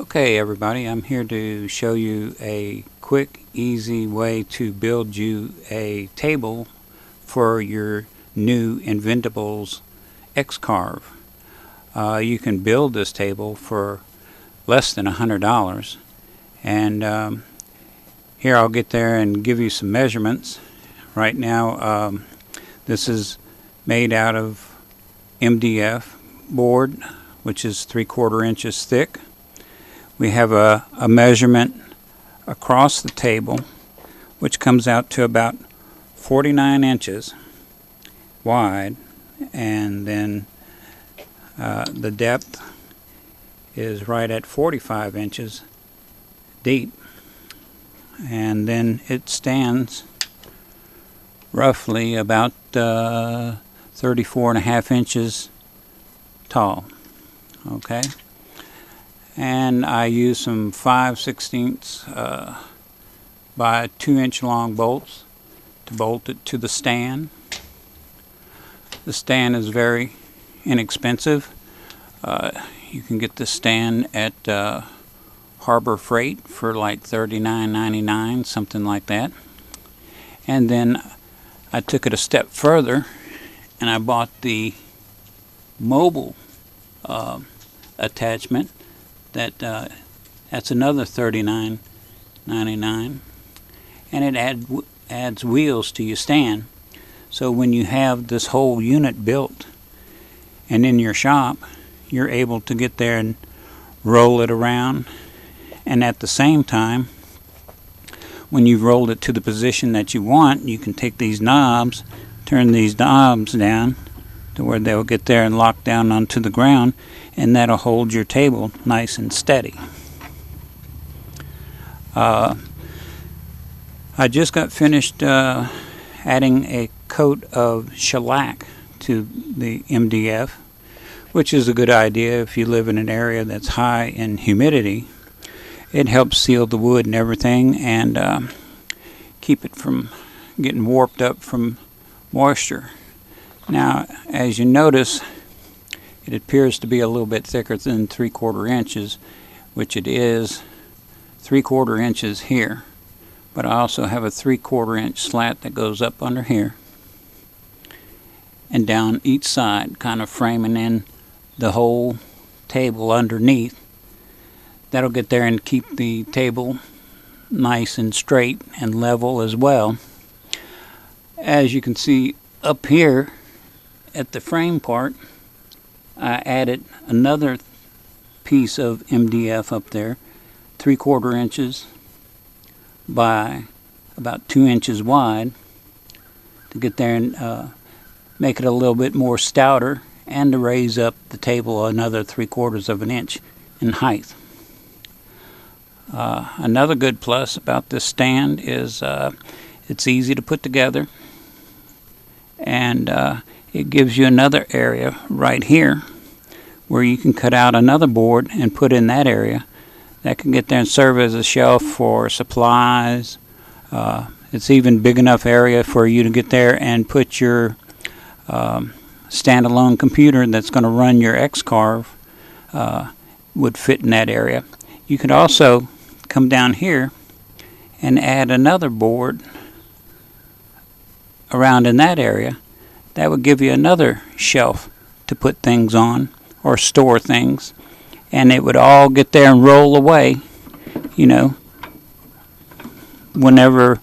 Okay everybody, I'm here to show you a quick, easy way to build you a table for your new Inventables X Carve. You can build this table for less than $100, and here I'll get there and give you some measurements. Right now this is made out of MDF board, which is 3/4 inches thick. We have a measurement across the table which comes out to about 49 inches wide, and then the depth is right at 45 inches deep, and then it stands roughly about 34.5 inches tall. Okay, and I use some 5/16 by 2-inch long bolts to bolt it to the stand. The stand is very inexpensive. You can get the stand at Harbor Freight for like $39.99, something like that. And then I took it a step further and I bought the mobile attachment. That's another $39.99, and it adds wheels to your stand. So when you have this whole unit built and in your shop, you're able to get there and roll it around, and at the same time, when you've rolled it to the position that you want, you can take these knobs, turn these knobs down to where they'll get there and lock down onto the ground, and that'll hold your table nice and steady. I just got finished adding a coat of shellac to the MDF, which is a good idea if you live in an area that's high in humidity. It helps seal the wood and everything, and keep it from getting warped up from moisture. Now, as you notice, it appears to be a little bit thicker than 3/4 inches, which it is 3/4 inches here. But I also have a 3/4 inch slat that goes up under here and down each side, kind of framing in the whole table underneath. That'll get there and keep the table nice and straight and level as well. As you can see up here at the frame part, I added another piece of MDF up there, 3/4 inches by about 2 inches wide, to get there and make it a little bit more stouter, and to raise up the table another 3/4 of an inch in height. Another good plus about this stand is it's easy to put together, and it gives you another area right here where you can cut out another board and put in that area. That can get there and serve as a shelf for supplies. It's even big enough area for you to get there and put your standalone computer that's going to run your X Carve. Would fit in that area. You could also come down here and add another board around in that area. That would give you another shelf to put things on or store things, and it would all get there and roll away, you know, whenever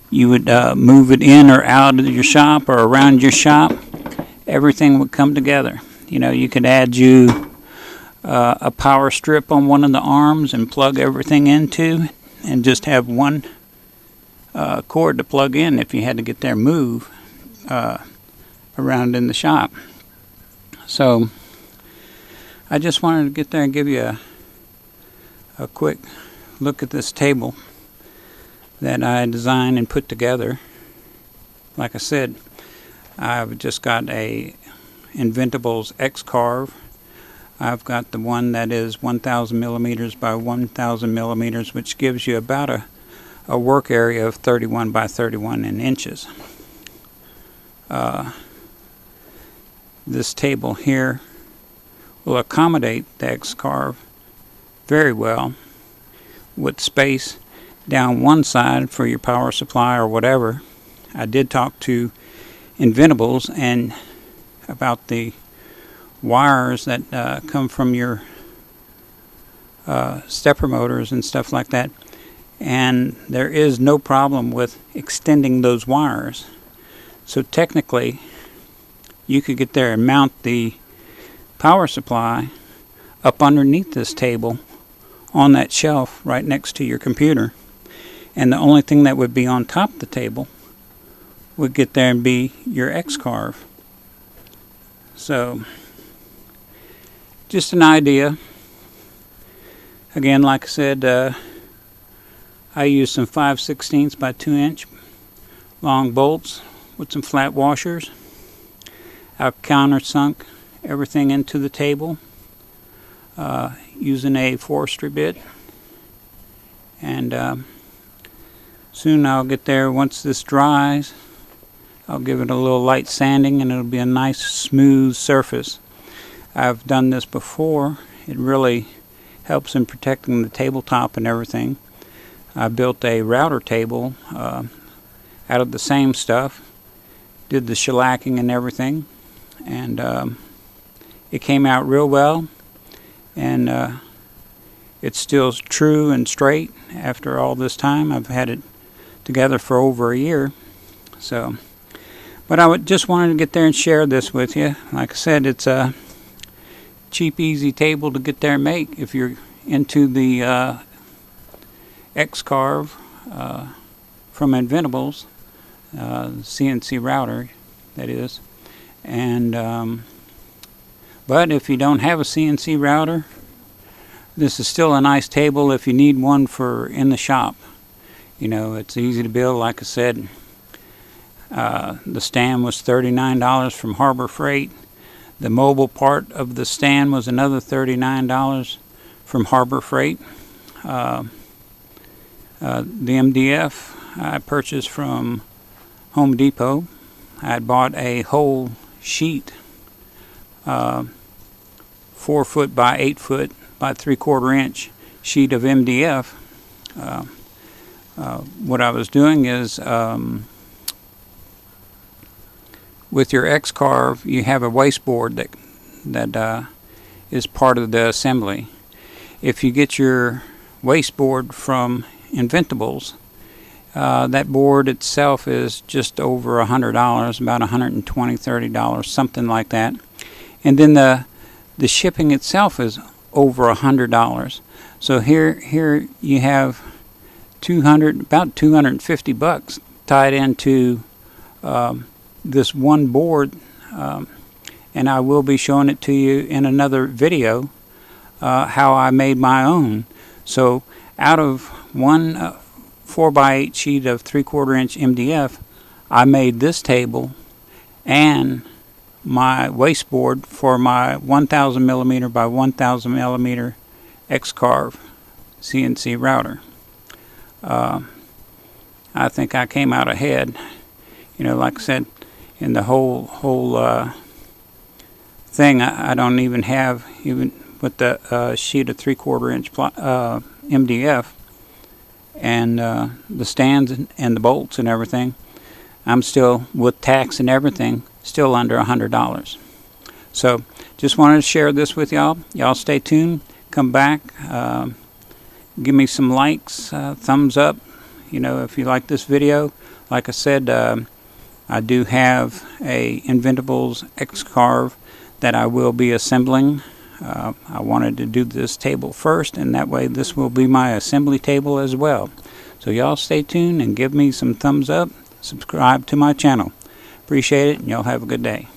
you would move it in or out of your shop or around your shop. Everything would come together. You know, you could add you a power strip on one of the arms and plug everything into, and just have one cord to plug in if you had to get there and move around in the shop. So I just wanted to get there and give you a quick look at this table that I designed and put together. Like I said, I've just got a Inventables X Carve. I've got the one that is 1,000 millimeters by 1,000 millimeters, which gives you about a work area of 31 by 31 inches. This table here will accommodate the X Carve very well with space down one side for your power supply or whatever. I did talk to Inventables and about the wires that come from your stepper motors and stuff like that, and there is no problem with extending those wires. So technically you could get there and mount the power supply up underneath this table on that shelf right next to your computer, and the only thing that would be on top of the table would get there and be your X Carve. So just an idea. Again, like I said, I used some 5/16 by 2 inch long bolts with some flat washers. I've countersunk everything into the table using a forestry bit, and soon I'll get there. Once this dries, I'll give it a little light sanding and it'll be a nice smooth surface. I've done this before. It really helps in protecting the tabletop and everything. I built a router table out of the same stuff, did the shellacking and everything, and it came out real well, and it's still true and straight after all this time. I've had it together for over a year. So, but I just wanted to get there and share this with you. Like I said, it's a cheap, easy table to get there and make if you're into the X Carve from Inventables, CNC router, that is. And but if you don't have a CNC router, this is still a nice table if you need one for in the shop. You know, it's easy to build. Like I said, the stand was $39 from Harbor Freight. The mobile part of the stand was another $39 from Harbor Freight. The MDF I purchased from Home Depot. I had bought a whole sheet, 4 foot by 8 foot by 3/4 inch sheet of MDF. What I was doing is, with your X Carve, you have a wasteboard that is part of the assembly. If you get your wasteboard from Inventables, that board itself is just over $100, about $120, $30, something like that. And then the shipping itself is over $100. So here you have about $250 tied into this one board, and I will be showing it to you in another video how I made my own. So out of one 4x8 sheet of 3/4 inch MDF, I made this table and my wasteboard for my 1000 millimeter by 1000 millimeter X Carve CNC router. I think I came out ahead. You know, like I said, in the whole thing, I don't even have, even with the sheet of 3/4 inch MDF and the stands and the bolts and everything, I'm still, with tax and everything, still under $100. So just wanted to share this with y'all. Y'all stay tuned. Come back. Give me some likes, thumbs up. You know, if you like this video. Like I said, I do have a Inventables X Carve that I will be assembling. I wanted to do this table first, and that way this will be my assembly table as well. So y'all stay tuned and give me some thumbs up. Subscribe to my channel. Appreciate it, and y'all have a good day.